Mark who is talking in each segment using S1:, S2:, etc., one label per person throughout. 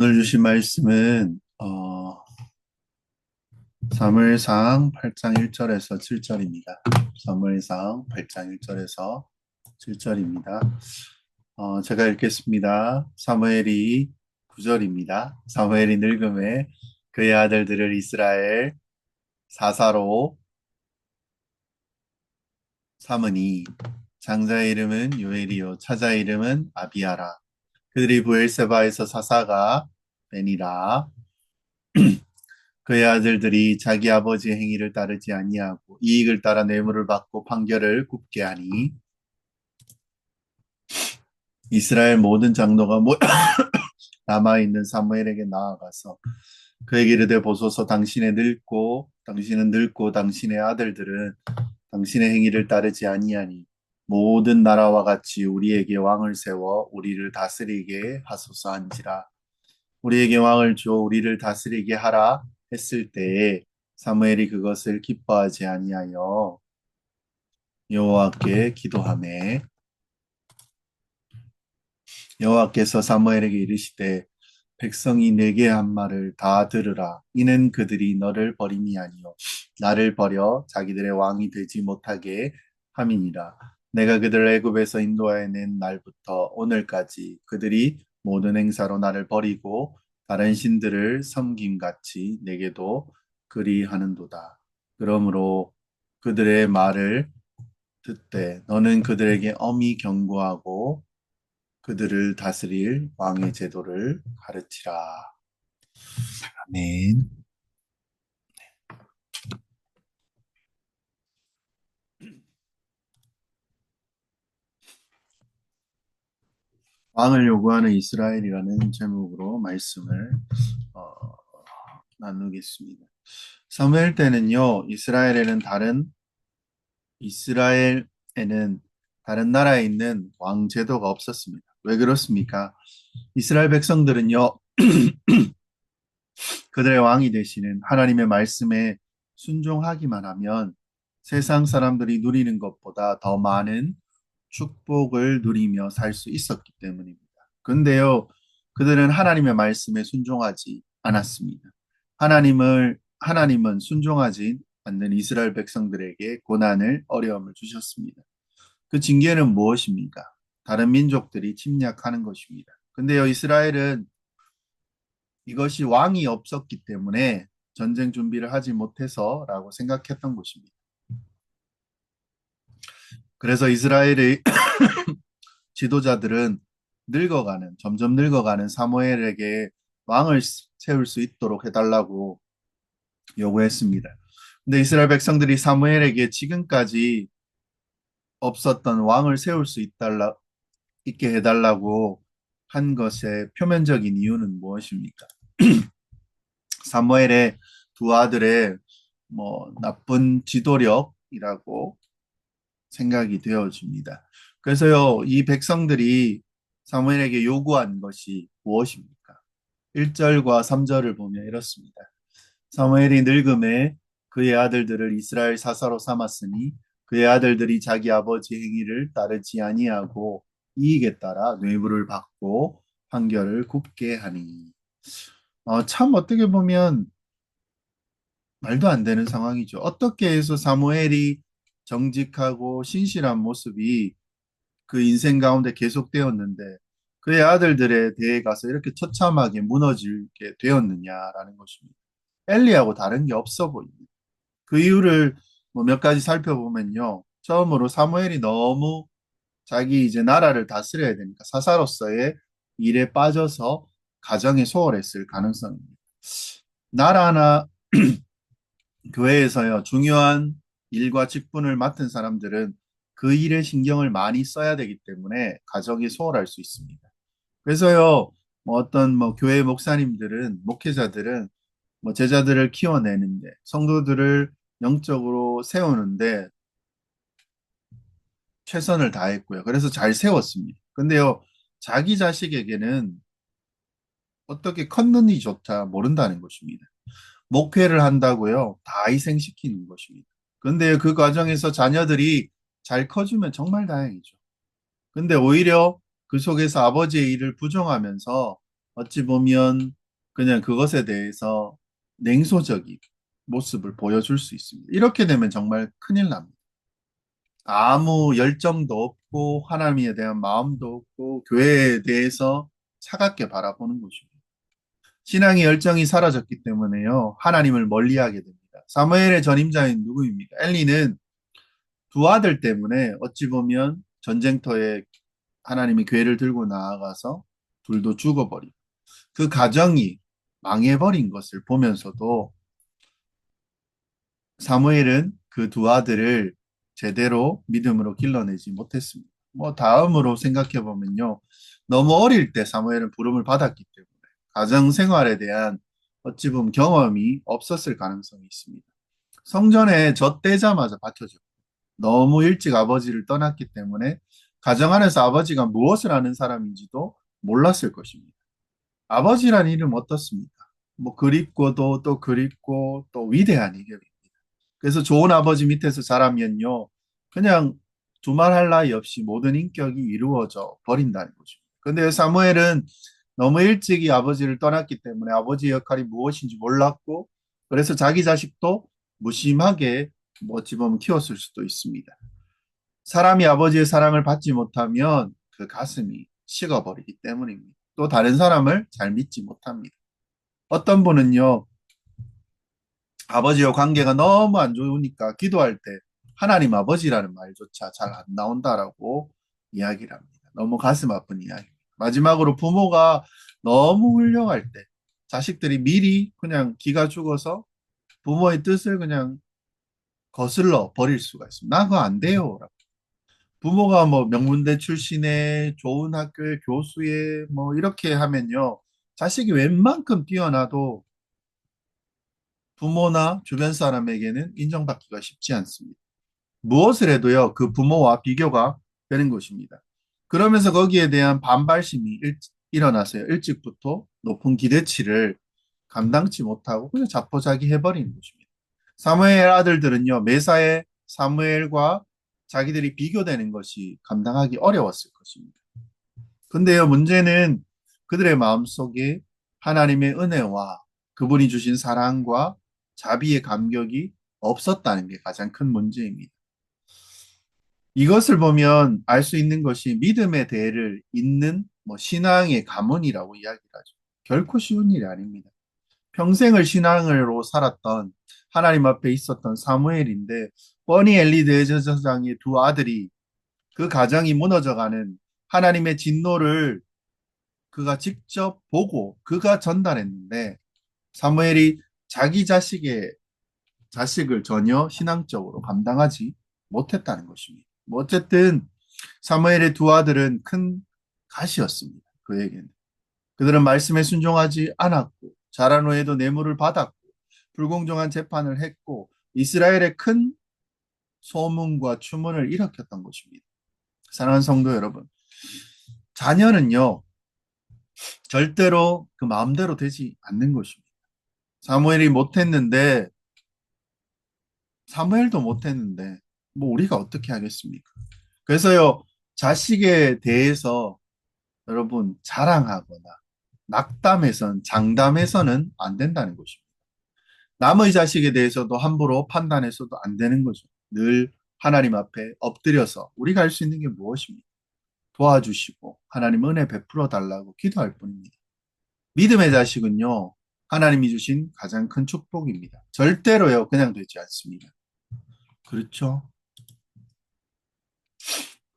S1: 오늘 주신 말씀은 사무엘상 8장 1절에서 7절입니다. 사무엘상 8장 1절에서 7절입니다. 제가 읽겠습니다. 사무엘이 9절입니다. 사무엘이 늙음에 그의 아들들을 이스라엘 사사로 삼으니 장자의 이름은 요엘이요 차자의 이름은 아비아라. 그들이 부엘세바에서 사사가 되니라. 그의 아들들이 자기 아버지의 행위를 따르지 아니하고 이익을 따라 뇌물을 받고 판결을 굽게 하니 이스라엘 모든 장로가 남아있는 사무엘에게 나아가서 그에게 이르되 보소서 당신은 늙고 당신의 아들들은 당신의 행위를 따르지 아니하니 모든 나라와 같이 우리에게 왕을 세워 우리를 다스리게 하소서 한지라. 우리에게 왕을 주어 우리를 다스리게 하라 했을 때에 사무엘이 그것을 기뻐하지 아니하여 여호와께 기도하매 여호와께서 사무엘에게 이르시되 백성이 내게 한 말을 다 들으라. 이는 그들이 너를 버림이 아니요 나를 버려 자기들의 왕이 되지 못하게 함이니라. 내가 그들을 애굽에서 인도하여 낸 날부터 오늘까지 그들이 모든 행사로 나를 버리고 다른 신들을 섬김같이 내게도 그리하는도다. 그러므로 그들의 말을 듣되 너는 그들에게 엄히 경고하고 그들을 다스릴 왕의 제도를 가르치라. 아멘. 왕을 요구하는 이스라엘이라는 제목으로 말씀을 어, 나누겠습니다. 사무엘 때는요, 이스라엘에는 다른 나라에 있는 왕 제도가 없었습니다. 왜 그렇습니까? 이스라엘 백성들은요, 그들의 왕이 되시는 하나님의 말씀에 순종하기만 하면 세상 사람들이 누리는 것보다 더 많은 축복을 누리며 살 수 있었기 때문입니다. 근데요, 그들은 하나님의 말씀에 순종하지 않았습니다. 하나님은 순종하지 않는 이스라엘 백성들에게 고난을, 어려움을 주셨습니다. 그 징계는 무엇입니까? 다른 민족들이 침략하는 것입니다. 근데요, 이스라엘은 이것이 왕이 없었기 때문에 전쟁 준비를 하지 못해서라고 생각했던 것입니다. 그래서 이스라엘의 지도자들은 점점 늙어가는 사무엘에게 왕을 세울 수 있도록 해달라고 요구했습니다. 근데 이스라엘 백성들이 사무엘에게 지금까지 없었던 왕을 세울 수 있게 해달라고 한 것의 표면적인 이유는 무엇입니까? 사무엘의 두 아들의 나쁜 지도력이라고 생각이 되어집니다. 그래서요, 이 백성들이 사무엘에게 요구한 것이 무엇입니까? 1절과 3절을 보면 이렇습니다. 사무엘이 늙음에 그의 아들들을 이스라엘 사사로 삼았으니 그의 아들들이 자기 아버지 행위를 따르지 아니하고 이익에 따라 뇌물을 받고 판결을 굽게 하니. 참 어떻게 보면 말도 안 되는 상황이죠. 어떻게 해서 사무엘이 정직하고 신실한 모습이 그 인생 가운데 계속되었는데 그의 아들들에 대해 가서 이렇게 처참하게 무너지게 되었느냐라는 것입니다. 엘리하고 다른 게 없어 보입니다. 그 이유를 몇 가지 살펴보면요. 처음으로 사무엘이 너무 자기 이제 나라를 다스려야 되니까 사사로서의 일에 빠져서 가정에 소홀했을 가능성입니다. 나라나 교회에서요, 중요한 일과 직분을 맡은 사람들은 그 일에 신경을 많이 써야 되기 때문에 가정이 소홀할 수 있습니다. 그래서요, 어떤 교회 목회자들은 제자들을 키워내는데, 성도들을 영적으로 세우는데 최선을 다했고요. 그래서 잘 세웠습니다. 근데요, 자기 자식에게는 어떻게 컸는지조차 모른다는 것입니다. 목회를 한다고요, 다 희생시키는 것입니다. 근데 그 과정에서 자녀들이 잘 커주면 정말 다행이죠. 근데 오히려 그 속에서 아버지의 일을 부정하면서 어찌 보면 그냥 그것에 대해서 냉소적인 모습을 보여줄 수 있습니다. 이렇게 되면 정말 큰일 납니다. 아무 열정도 없고 하나님에 대한 마음도 없고 교회에 대해서 차갑게 바라보는 것입니다. 신앙의 열정이 사라졌기 때문에요. 하나님을 멀리하게 됩니다. 사무엘의 전임자인 누구입니까? 엘리는 두 아들 때문에 어찌 보면 전쟁터에 하나님이 교회를 들고 나아가서 둘도 죽어버리고 그 가정이 망해버린 것을 보면서도 사무엘은 그 두 아들을 제대로 믿음으로 길러내지 못했습니다. 뭐 다음으로 생각해 보면요. 너무 어릴 때 사무엘은 부름을 받았기 때문에 가정 생활에 대한 어찌 보면 경험이 없었을 가능성이 있습니다. 성전에 젖대자마자 박혀졌고 너무 일찍 아버지를 떠났기 때문에 가정 안에서 아버지가 무엇을 하는 사람인지도 몰랐을 것입니다. 아버지란 이름 어떻습니까? 뭐 그립고도 또 그립고 또 위대한 이름입니다. 그래서 좋은 아버지 밑에서 자라면요, 그냥 두말할 나위 없이 모든 인격이 이루어져 버린다는 거죠. 근데 사무엘은 너무 일찍이 아버지를 떠났기 때문에 아버지의 역할이 무엇인지 몰랐고, 그래서 자기 자식도 무심하게 뭐 어찌 보면 키웠을 수도 있습니다. 사람이 아버지의 사랑을 받지 못하면 그 가슴이 식어버리기 때문입니다. 또 다른 사람을 잘 믿지 못합니다. 어떤 분은요, 아버지와 관계가 너무 안 좋으니까 기도할 때 하나님 아버지라는 말조차 잘 안 나온다라고 이야기를 합니다. 너무 가슴 아픈 이야기. 마지막으로 부모가 너무 훌륭할 때 자식들이 미리 그냥 기가 죽어서 부모의 뜻을 그냥 거슬러 버릴 수가 있습니다. 나 그거 안 돼요. 라고. 부모가 뭐 명문대 출신의 좋은 학교의 교수의 뭐 이렇게 하면요. 자식이 웬만큼 뛰어나도 부모나 주변 사람에게는 인정받기가 쉽지 않습니다. 무엇을 해도요, 그 부모와 비교가 되는 것입니다. 그러면서 거기에 대한 반발심이 일어나서요, 일찍부터 높은 기대치를 감당치 못하고 그냥 자포자기 해버리는 것입니다. 사무엘 아들들은요, 매사에 사무엘과 자기들이 비교되는 것이 감당하기 어려웠을 것입니다. 근데요, 문제는 그들의 마음속에 하나님의 은혜와 그분이 주신 사랑과 자비의 감격이 없었다는 게 가장 큰 문제입니다. 이것을 보면 알 수 있는 것이 믿음의 대를 잇는 뭐 신앙의 가문이라고 이야기를 하죠. 결코 쉬운 일이 아닙니다. 평생을 신앙으로 살았던 하나님 앞에 있었던 사무엘인데 뻔히 엘리 대제사장의 두 아들이 그 가정이 무너져가는 하나님의 진노를 그가 직접 보고 그가 전달했는데 사무엘이 자기 자식을 전혀 신앙적으로 감당하지 못했다는 것입니다. 뭐 어쨌든 사무엘의 두 아들은 큰 가시였습니다. 그에게는. 그들은 말씀에 순종하지 않았고 자란 후에도 뇌물을 받았고 불공정한 재판을 했고 이스라엘의 큰 소문과 추문을 일으켰던 것입니다. 사랑하는 성도 여러분, 자녀는요 절대로 그 마음대로 되지 않는 것입니다. 사무엘이 못했는데 사무엘도 못했는데 뭐 우리가 어떻게 하겠습니까? 그래서요 자식에 대해서 여러분 자랑하거나 낙담해선 장담해서는 안 된다는 것입니다. 남의 자식에 대해서도 함부로 판단해서도 안 되는 거죠. 늘 하나님 앞에 엎드려서 우리가 할 수 있는 게 무엇입니까? 도와주시고 하나님 은혜 베풀어 달라고 기도할 뿐입니다. 믿음의 자식은요 하나님이 주신 가장 큰 축복입니다. 절대로요 그냥 되지 않습니다. 그렇죠?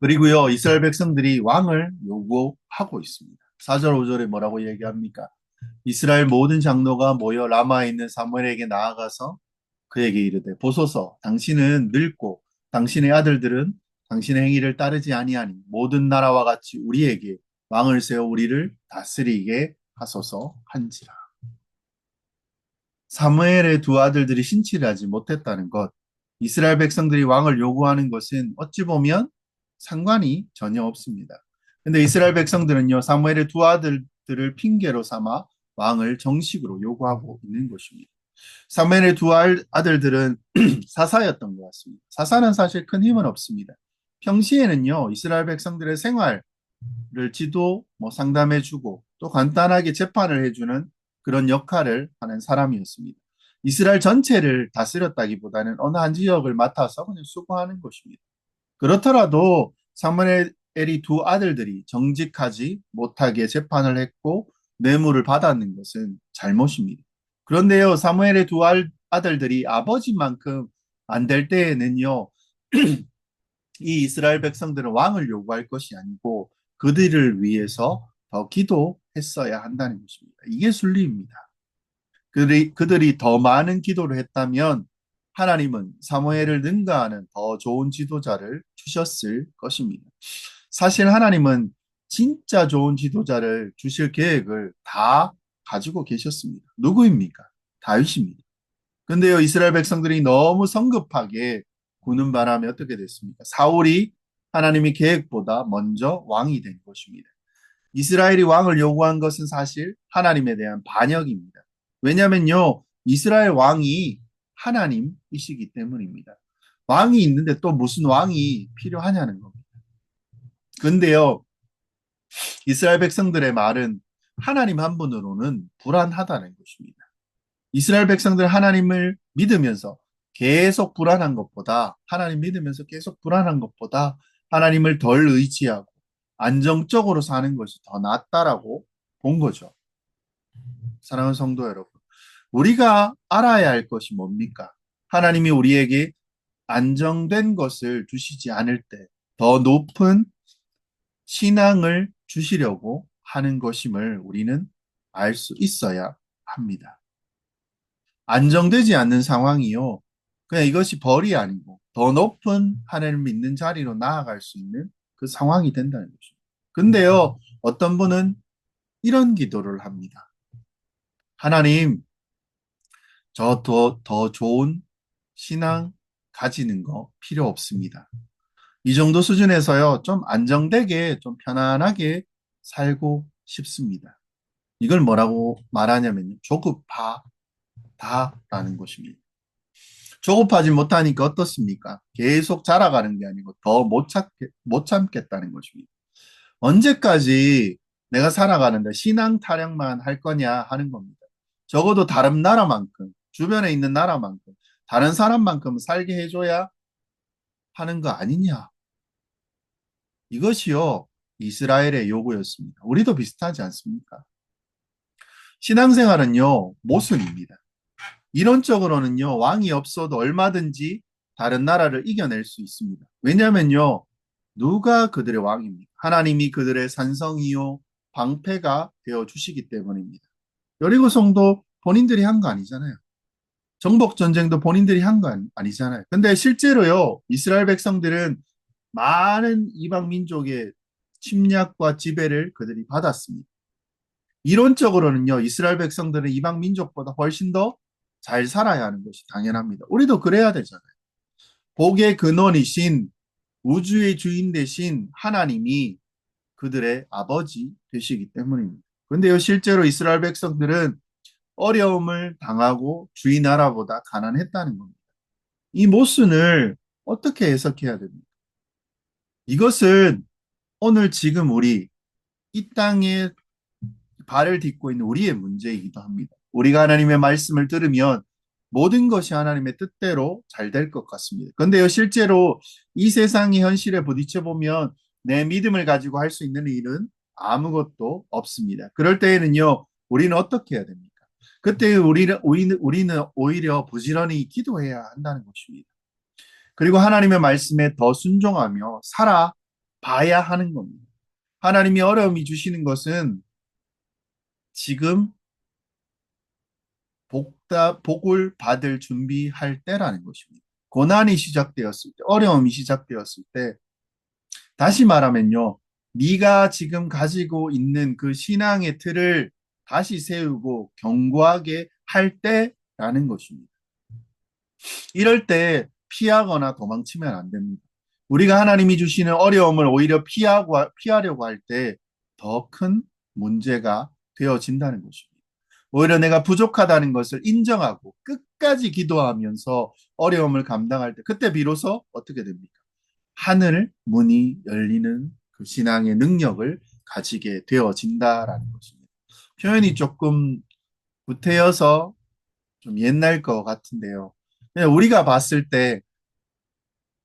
S1: 그리고요 이스라엘 백성들이 왕을 요구하고 있습니다. 4절 5절에 뭐라고 얘기합니까? 이스라엘 모든 장로가 모여 라마에 있는 사무엘에게 나아가서 그에게 이르되 보소서 당신은 늙고 당신의 아들들은 당신의 행위를 따르지 아니하니 모든 나라와 같이 우리에게 왕을 세워 우리를 다스리게 하소서 한지라. 사무엘의 두 아들들이 신치를 하지 못했다는 것, 이스라엘 백성들이 왕을 요구하는 것은 어찌 보면 상관이 전혀 없습니다. 근데 이스라엘 백성들은요, 사무엘의 두 아들들을 핑계로 삼아 왕을 정식으로 요구하고 있는 것입니다. 사무엘의 두 아들들은 사사였던 것 같습니다. 사사는 사실 큰 힘은 없습니다. 평시에는요, 이스라엘 백성들의 생활을 지도 뭐 상담해주고 또 간단하게 재판을 해주는 그런 역할을 하는 사람이었습니다. 이스라엘 전체를 다스렸다기보다는 어느 한 지역을 맡아서 그냥 수고하는 것입니다. 그렇더라도 사무엘의 두 아들들이 정직하지 못하게 재판을 했고 뇌물을 받았는 것은 잘못입니다. 그런데요, 사무엘의 두 아들들이 아버지만큼 안 될 때에는요, 이 이스라엘 백성들은 왕을 요구할 것이 아니고 그들을 위해서 더 기도했어야 한다는 것입니다. 이게 순리입니다. 그들이 더 많은 기도를 했다면 하나님은 사무엘을 능가하는 더 좋은 지도자를 주셨을 것입니다. 사실 하나님은 진짜 좋은 지도자를 주실 계획을 다 가지고 계셨습니다. 누구입니까? 다윗입니다. 근데요, 이스라엘 백성들이 너무 성급하게 구는 바람에 어떻게 됐습니까? 사울이 하나님의 계획보다 먼저 왕이 된 것입니다. 이스라엘이 왕을 요구한 것은 사실 하나님에 대한 반역입니다. 왜냐면요, 이스라엘 왕이 하나님이시기 때문입니다. 왕이 있는데 또 무슨 왕이 필요하냐는 겁니다. 근데요, 이스라엘 백성들의 말은 하나님 한 분으로는 불안하다는 것입니다. 이스라엘 백성들 하나님을 믿으면서 계속 불안한 것보다, 하나님 믿으면서 계속 불안한 것보다 하나님을 덜 의지하고 안정적으로 사는 것이 더 낫다라고 본 거죠. 사랑하는 성도 여러분, 우리가 알아야 할 것이 뭡니까? 하나님이 우리에게 안정된 것을 주시지 않을 때 더 높은 신앙을 주시려고 하는 것임을 우리는 알 수 있어야 합니다. 안정되지 않는 상황이요. 그냥 이것이 벌이 아니고 더 높은 하나님을 믿는 자리로 나아갈 수 있는 그 상황이 된다는 것입니다. 근데요, 어떤 분은 이런 기도를 합니다. 하나님, 저 더 좋은 신앙 가지는 거 필요 없습니다. 이 정도 수준에서요, 좀 안정되게, 좀 편안하게 살고 싶습니다. 이걸 뭐라고 말하냐면요. 조급하다라는 것입니다. 조급하지 못하니까 어떻습니까? 계속 자라가는 게 아니고 더 못 참겠다는 것입니다. 언제까지 내가 살아가는데 신앙 타령만 할 거냐 하는 겁니다. 적어도 다른 나라만큼, 주변에 있는 나라만큼, 다른 사람만큼 살게 해줘야 하는 거 아니냐. 이것이요, 이스라엘의 요구였습니다. 우리도 비슷하지 않습니까? 신앙생활은요, 모순입니다. 이론적으로는요, 왕이 없어도 얼마든지 다른 나라를 이겨낼 수 있습니다. 왜냐면요, 누가 그들의 왕입니까? 하나님이 그들의 산성이요, 방패가 되어 주시기 때문입니다. 여리고 성도 본인들이 한 거 아니잖아요. 정복 전쟁도 본인들이 한 거 아니잖아요. 근데 실제로요, 이스라엘 백성들은 많은 이방 민족의 침략과 지배를 그들이 받았습니다. 이론적으로는요, 이스라엘 백성들은 이방 민족보다 훨씬 더 잘 살아야 하는 것이 당연합니다. 우리도 그래야 되잖아요. 복의 근원이신 우주의 주인 되신 하나님이 그들의 아버지 되시기 때문입니다. 그런데요, 실제로 이스라엘 백성들은 어려움을 당하고 주의 나라보다 가난했다는 겁니다. 이 모순을 어떻게 해석해야 됩니까? 이것은 오늘 지금 우리 이 땅에 발을 딛고 있는 우리의 문제이기도 합니다. 우리가 하나님의 말씀을 들으면 모든 것이 하나님의 뜻대로 잘 될 것 같습니다. 그런데요, 실제로 이 세상의 현실에 부딪혀 보면 내 믿음을 가지고 할 수 있는 일은 아무것도 없습니다. 그럴 때에는요, 우리는 어떻게 해야 됩니까? 그때 우리는 오히려 부지런히 기도해야 한다는 것입니다. 그리고 하나님의 말씀에 더 순종하며 살아봐야 하는 겁니다. 하나님이 어려움이 주시는 것은 지금 복을 받을 준비할 때라는 것입니다. 고난이 시작되었을 때, 어려움이 시작되었을 때, 다시 말하면요, 네가 지금 가지고 있는 그 신앙의 틀을 다시 세우고 견고하게 할 때라는 것입니다. 이럴 때 피하거나 도망치면 안 됩니다. 우리가 하나님이 주시는 어려움을 오히려 피하려고 할 때 더 큰 문제가 되어진다는 것입니다. 오히려 내가 부족하다는 것을 인정하고 끝까지 기도하면서 어려움을 감당할 때 그때 비로소 어떻게 됩니까? 하늘 문이 열리는 그 신앙의 능력을 가지게 되어진다라는 것입니다. 표현이 조금 구태여서 좀 옛날 것 같은데요. 그냥 우리가 봤을 때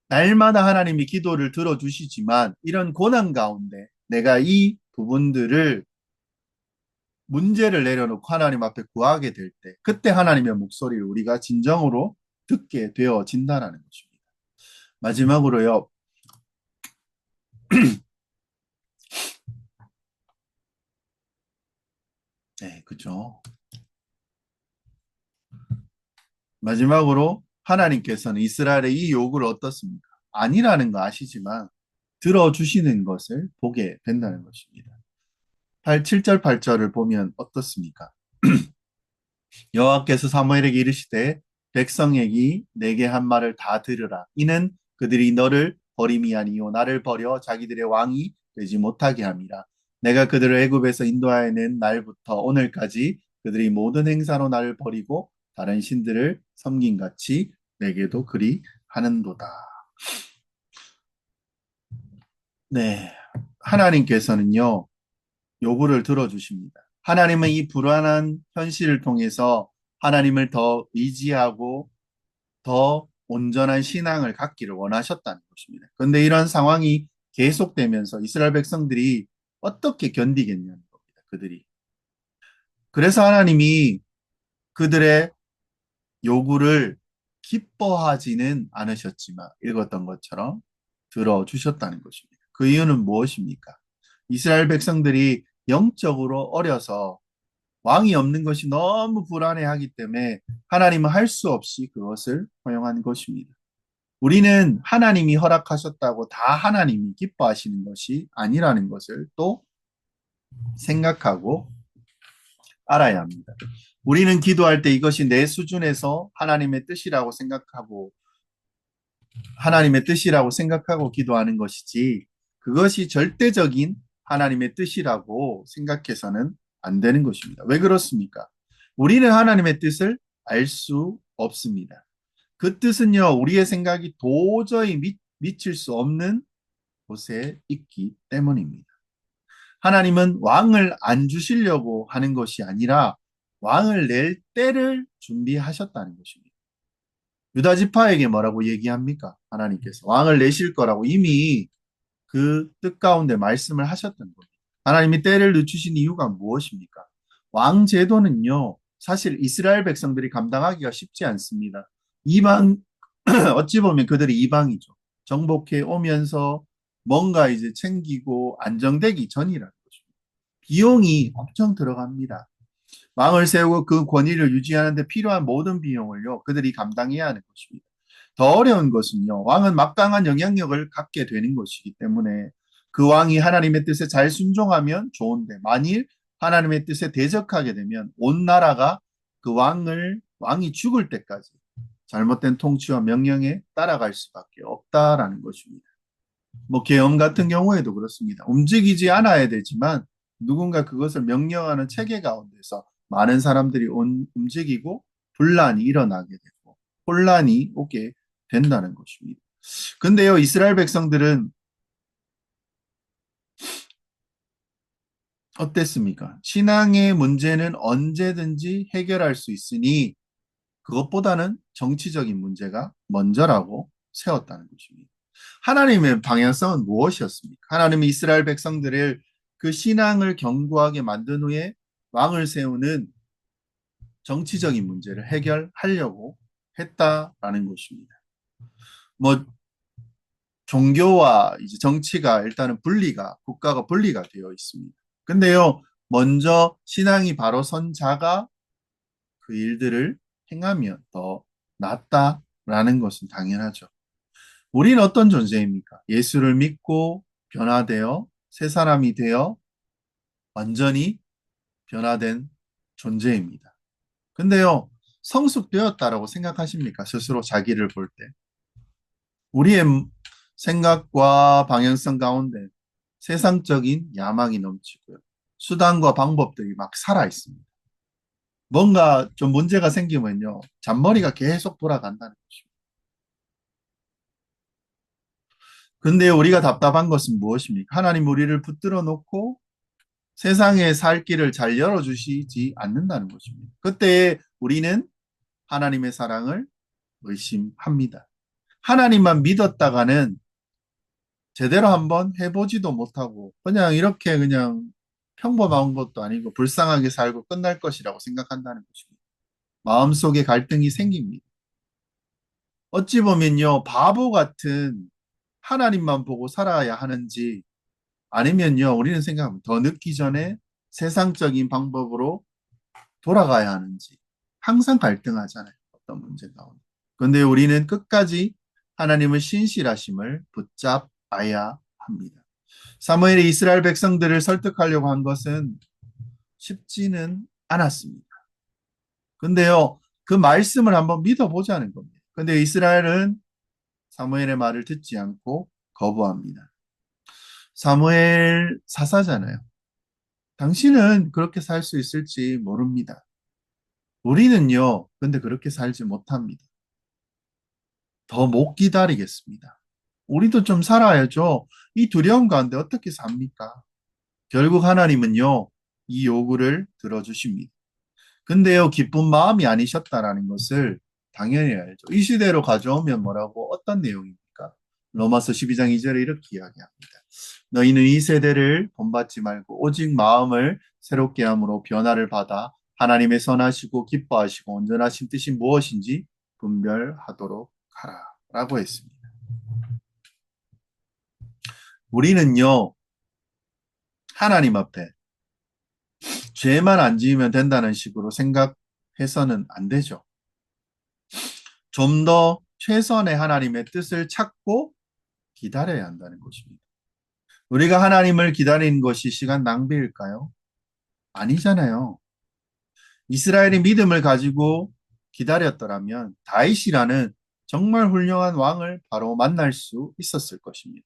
S1: 날마다 하나님이 기도를 들어주시지만 이런 고난 가운데 내가 이 부분들을 문제를 내려놓고 하나님 앞에 구하게 될 때, 그때 하나님의 목소리를 우리가 진정으로 듣게 되어진다는 것입니다. 마지막으로요. 네, 그죠. 마지막으로 하나님께서는 이스라엘의 이 요구를 어떻습니까? 아니라는 거 아시지만 들어주시는 것을 보게 된다는 것입니다. 7절 8절을 보면 어떻습니까? 여호와께서 사무엘에게 이르시되 백성에게 내게 한 말을 다 들으라. 이는 그들이 너를 버림이 아니요 나를 버려 자기들의 왕이 되지 못하게 함이라. 내가 그들을 애굽에서 인도하여 낸 날부터 오늘까지 그들이 모든 행사로 나를 버리고 다른 신들을 섬긴 같이 내게도 그리 하는도다. 네. 하나님께서는요, 요구를 들어주십니다. 하나님은 이 불안한 현실을 통해서 하나님을 더 의지하고 더 온전한 신앙을 갖기를 원하셨다는 것입니다. 그런데 이런 상황이 계속되면서 이스라엘 백성들이 어떻게 견디겠냐는 겁니다. 그들이. 그래서 하나님이 그들의 요구를 기뻐하지는 않으셨지만 읽었던 것처럼 들어주셨다는 것입니다. 그 이유는 무엇입니까? 이스라엘 백성들이 영적으로 어려서 왕이 없는 것이 너무 불안해하기 때문에 하나님은 할 수 없이 그것을 허용한 것입니다. 우리는 하나님이 허락하셨다고 다 하나님이 기뻐하시는 것이 아니라는 것을 또 생각하고 알아야 합니다. 우리는 기도할 때 이것이 내 수준에서 하나님의 뜻이라고 생각하고 기도하는 것이지 그것이 절대적인 하나님의 뜻이라고 생각해서는 안 되는 것입니다. 왜 그렇습니까? 우리는 하나님의 뜻을 알 수 없습니다. 그 뜻은요, 우리의 생각이 도저히 미칠 수 없는 곳에 있기 때문입니다. 하나님은 왕을 안 주시려고 하는 것이 아니라 왕을 낼 때를 준비하셨다는 것입니다. 유다 지파에게 뭐라고 얘기합니까? 하나님께서 왕을 내실 거라고 이미 그 뜻 가운데 말씀을 하셨던 겁니다. 하나님이 때를 늦추신 이유가 무엇입니까? 왕 제도는요, 사실 이스라엘 백성들이 감당하기가 쉽지 않습니다. 이방, 어찌 보면 그들이 이방이죠. 정복해 오면서 뭔가 이제 챙기고 안정되기 전이라는 거죠. 비용이 엄청 들어갑니다. 왕을 세우고 그 권위를 유지하는데 필요한 모든 비용을요, 그들이 감당해야 하는 것입니다. 더 어려운 것은요, 왕은 막강한 영향력을 갖게 되는 것이기 때문에 그 왕이 하나님의 뜻에 잘 순종하면 좋은데, 만일 하나님의 뜻에 대적하게 되면 온 나라가 그 왕이 죽을 때까지 잘못된 통치와 명령에 따라갈 수밖에 없다라는 것입니다. 뭐 계엄 같은 경우에도 그렇습니다. 움직이지 않아야 되지만 누군가 그것을 명령하는 체계 가운데서 많은 사람들이 움직이고 분란이 일어나게 되고 혼란이 오게 된다는 것입니다. 근데요, 이스라엘 백성들은 어땠습니까? 신앙의 문제는 언제든지 해결할 수 있으니 그것보다는 정치적인 문제가 먼저라고 세웠다는 것입니다. 하나님의 방향성은 무엇이었습니까? 하나님이 이스라엘 백성들을 그 신앙을 견고하게 만든 후에 왕을 세우는 정치적인 문제를 해결하려고 했다라는 것입니다. 뭐 종교와 이제 정치가 일단은 국가가 분리가 되어 있습니다. 근데요, 먼저 신앙이 바로 선 자가 그 일들을 행하면 더 낫다라는 것은 당연하죠. 우리는 어떤 존재입니까? 예수를 믿고 변화되어 새 사람이 되어 완전히 변화된 존재입니다. 근데요, 성숙되었다라고 생각하십니까? 스스로 자기를 볼 때. 우리의 생각과 방향성 가운데 세상적인 야망이 넘치고요. 수단과 방법들이 막 살아 있습니다. 뭔가 좀 문제가 생기면요, 잔머리가 계속 돌아간다는 것입니다. 근데 우리가 답답한 것은 무엇입니까? 하나님 우리를 붙들어 놓고 세상에 살 길을 잘 열어주시지 않는다는 것입니다. 그때 우리는 하나님의 사랑을 의심합니다. 하나님만 믿었다가는 제대로 한번 해보지도 못하고 그냥 이렇게 그냥 평범한 것도 아니고 불쌍하게 살고 끝날 것이라고 생각한다는 것입니다. 마음속에 갈등이 생깁니다. 어찌 보면요, 바보 같은 하나님만 보고 살아야 하는지 아니면요, 우리는 생각합니다. 더 늦기 전에 세상적인 방법으로 돌아가야 하는지 항상 갈등하잖아요. 어떤 문제가 오면. 그런데 우리는 끝까지 하나님의 신실하심을 붙잡아야 합니다. 사무엘이 이스라엘 백성들을 설득하려고 한 것은 쉽지는 않았습니다. 근데요, 그 말씀을 한번 믿어보자는 겁니다. 근데 이스라엘은 사무엘의 말을 듣지 않고 거부합니다. 사무엘 사사잖아요. 당신은 그렇게 살 수 있을지 모릅니다. 우리는요, 근데 그렇게 살지 못합니다. 더 못 기다리겠습니다. 우리도 좀 살아야죠. 이 두려움 가운데 어떻게 삽니까? 결국 하나님은요, 이 요구를 들어주십니다. 근데요, 기쁜 마음이 아니셨다라는 것을 당연히 알죠. 이 시대로 가져오면 뭐라고 어떤 내용입니까? 로마서 12장 2절에 이렇게 이야기합니다. 너희는 이 세대를 본받지 말고 오직 마음을 새롭게 함으로 변화를 받아 하나님의 선하시고 기뻐하시고 온전하신 뜻이 무엇인지 분별하도록 하라 라고 했습니다. 우리는요, 하나님 앞에 죄만 안 지으면 된다는 식으로 생각해서는 안 되죠. 좀 더 최선의 하나님의 뜻을 찾고 기다려야 한다는 것입니다. 우리가 하나님을 기다리는 것이 시간 낭비일까요? 아니잖아요. 이스라엘이 믿음을 가지고 기다렸더라면 다윗이라는 정말 훌륭한 왕을 바로 만날 수 있었을 것입니다.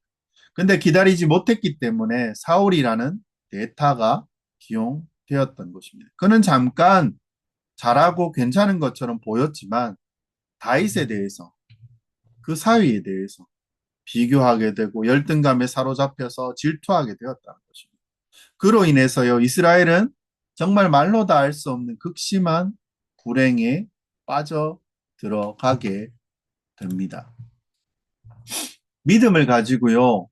S1: 근데 기다리지 못했기 때문에 사울이라는 대타가 기용되었던 것입니다. 그는 잠깐 잘하고 괜찮은 것처럼 보였지만 다윗에 대해서 그 사위에 대해서 비교하게 되고 열등감에 사로잡혀서 질투하게 되었다는 것입니다. 그로 인해서요, 이스라엘은 정말 말로 다 알 수 없는 극심한 불행에 빠져 들어가게 됩니다. 믿음을 가지고요,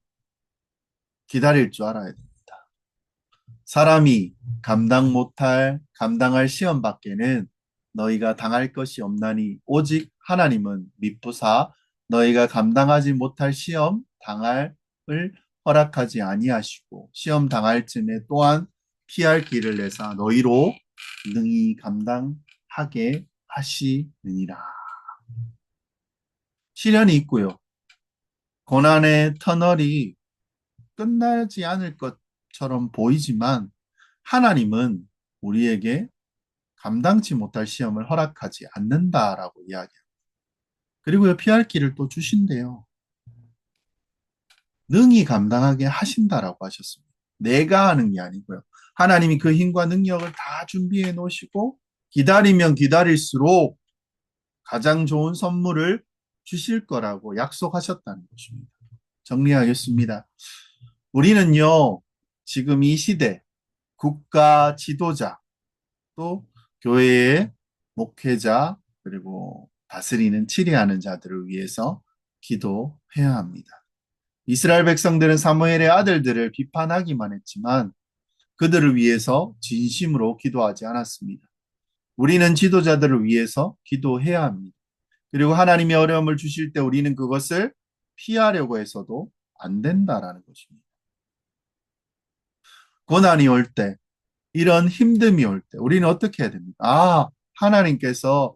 S1: 기다릴 줄 알아야 됩니다. 사람이 감당할 시험 밖에는 너희가 당할 것이 없나니 오직 하나님은 미쁘사 너희가 감당하지 못할 시험 당할을 허락하지 아니하시고 시험 당할 쯤에 또한 피할 길을 내사 너희로 능히 감당하게 하시느니라. 시련이 있고요. 고난의 터널이 끝나지 않을 것처럼 보이지만 하나님은 우리에게 감당치 못할 시험을 허락하지 않는다라고 이야기합니다. 그리고 피할 길을 또 주신대요. 능히 감당하게 하신다라고 하셨습니다. 내가 하는 게 아니고요. 하나님이 그 힘과 능력을 다 준비해 놓으시고 기다리면 기다릴수록 가장 좋은 선물을 주실 거라고 약속하셨다는 것입니다. 정리하겠습니다. 우리는요, 지금 이 시대 국가 지도자 또 교회의 목회자 그리고 다스리는 치리하는 자들을 위해서 기도해야 합니다. 이스라엘 백성들은 사무엘의 아들들을 비판하기만 했지만 그들을 위해서 진심으로 기도하지 않았습니다. 우리는 지도자들을 위해서 기도해야 합니다. 그리고 하나님의 어려움을 주실 때 우리는 그것을 피하려고 해서도 안 된다라는 것입니다. 고난이 올 때, 이런 힘듦이 올 때, 우리는 어떻게 해야 됩니까? 하나님께서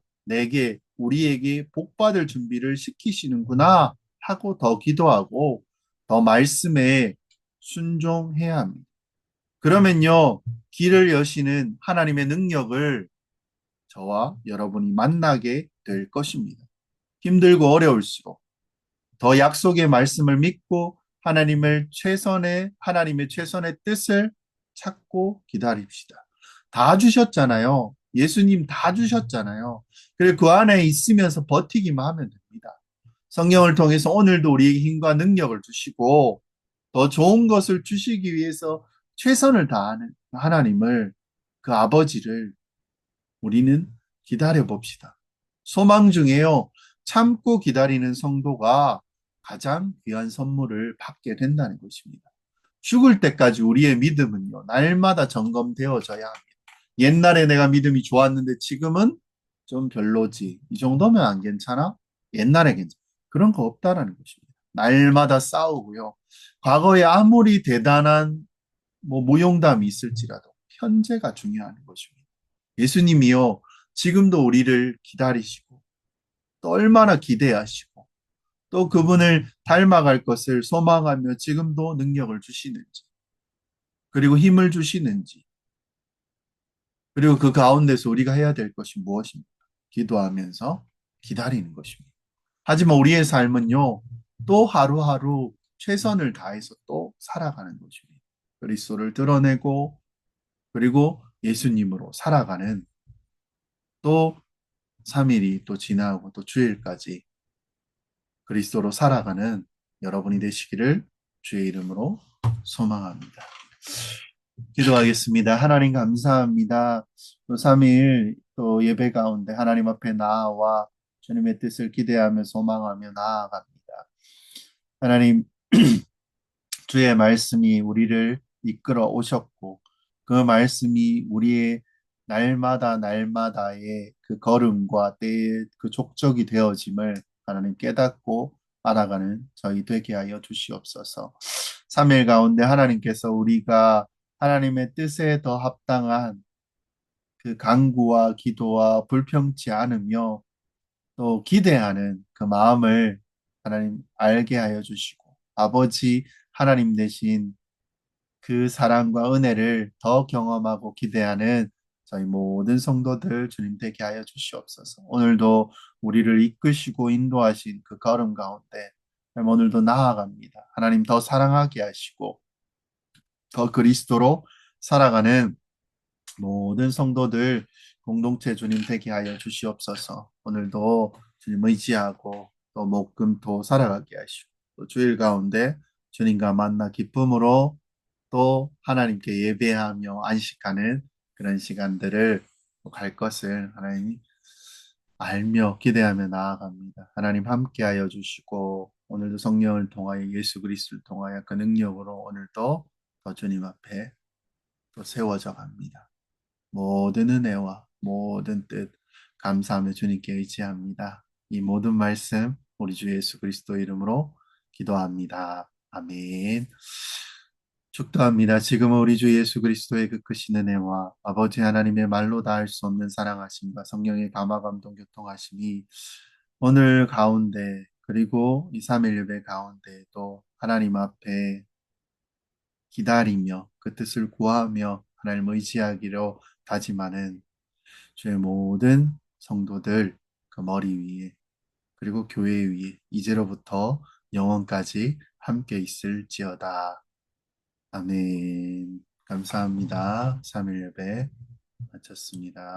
S1: 우리에게 복 받을 준비를 시키시는구나 하고 더 기도하고 더 말씀에 순종해야 합니다. 그러면요, 길을 여시는 하나님의 능력을 저와 여러분이 만나게 될 것입니다. 힘들고 어려울수록 더 약속의 말씀을 믿고 하나님의 최선의 뜻을 찾고 기다립시다. 다 주셨잖아요. 예수님 다 주셨잖아요. 그리고 그 안에 있으면서 버티기만 하면 됩니다. 성령을 통해서 오늘도 우리에게 힘과 능력을 주시고 더 좋은 것을 주시기 위해서 최선을 다하는 하나님을, 그 아버지를 우리는 기다려 봅시다. 소망 중에요, 참고 기다리는 성도가 가장 귀한 선물을 받게 된다는 것입니다. 죽을 때까지 우리의 믿음은요, 날마다 점검되어져야 합니다. 옛날에 내가 믿음이 좋았는데 지금은 좀 별로지. 이 정도면 안 괜찮아? 옛날에 괜찮아. 그런 거 없다라는 것입니다. 날마다 싸우고요. 과거에 아무리 대단한 무용담이 있을지라도 현재가 중요한 것입니다. 예수님이요, 지금도 우리를 기다리시고 또 얼마나 기대하시고 또 그분을 닮아갈 것을 소망하며 지금도 능력을 주시는지, 그리고 힘을 주시는지, 그리고 그 가운데서 우리가 해야 될 것이 무엇입니까? 기도하면서 기다리는 것입니다. 하지만 우리의 삶은요, 또 하루하루 최선을 다해서 또 살아가는 것입니다. 그리스도를 드러내고, 그리고 예수님으로 살아가는, 또 3일이 또 지나고 또 주일까지 그리스도로 살아가는 여러분이 되시기를 주의 이름으로 소망합니다. 기도하겠습니다. 하나님 감사합니다. 또 3일 또 예배 가운데 하나님 앞에 나아와 주님의 뜻을 기대하며 소망하며 나아갑니다. 하나님, 주의 말씀이 우리를 이끌어 오셨고 그 말씀이 우리의 날마다 날마다의 그 걸음과 때의 그 족적이 되어짐을 하나님 깨닫고 알아가는 저희 되게 하여 주시옵소서. 3일 가운데 하나님께서 우리가 하나님의 뜻에 더 합당한 그 간구와 기도와 불평치 않으며 또 기대하는 그 마음을 하나님 알게 하여 주시고, 아버지 하나님 대신 그 사랑과 은혜를 더 경험하고 기대하는 저희 모든 성도들 주님 되게 하여 주시옵소서. 오늘도 우리를 이끄시고 인도하신 그 걸음 가운데 오늘도 나아갑니다. 하나님 더 사랑하게 하시고 더 그리스도로 살아가는 모든 성도들 공동체 주님 되게 하여 주시옵소서. 오늘도 주님 의지하고 또 목금토 살아가게 하시고 또 주일 가운데 주님과 만나 기쁨으로 또 하나님께 예배하며 안식하는 그런 시간들을 갈 것을 하나님 알며 기대하며 나아갑니다. 하나님 함께하여 주시고 오늘도 성령을 통하여 예수 그리스도를 통하여 그 능력으로 오늘도 더 주님 앞에 또 세워져 갑니다. 모든 은혜와 모든 뜻 감사하며 주님께 의지합니다. 이 모든 말씀 우리 주 예수 그리스도 이름으로 기도합니다. 아멘. 축도합니다. 지금은 우리 주 예수 그리스도의 그 크신 은혜와 아버지 하나님의 말로 닿을 수 없는 사랑하심과 성령의 감화 감동 교통하심이 오늘 가운데, 그리고 이 3일 예배 가운데 또 하나님 앞에 기다리며 그 뜻을 구하며 하나님을 의지하기로 다짐하는 주의 모든 성도들 그 머리 위에, 그리고 교회 위에 이제로부터 영원까지 함께 있을지어다. 아멘. 감사합니다. 3일 예배 마쳤습니다.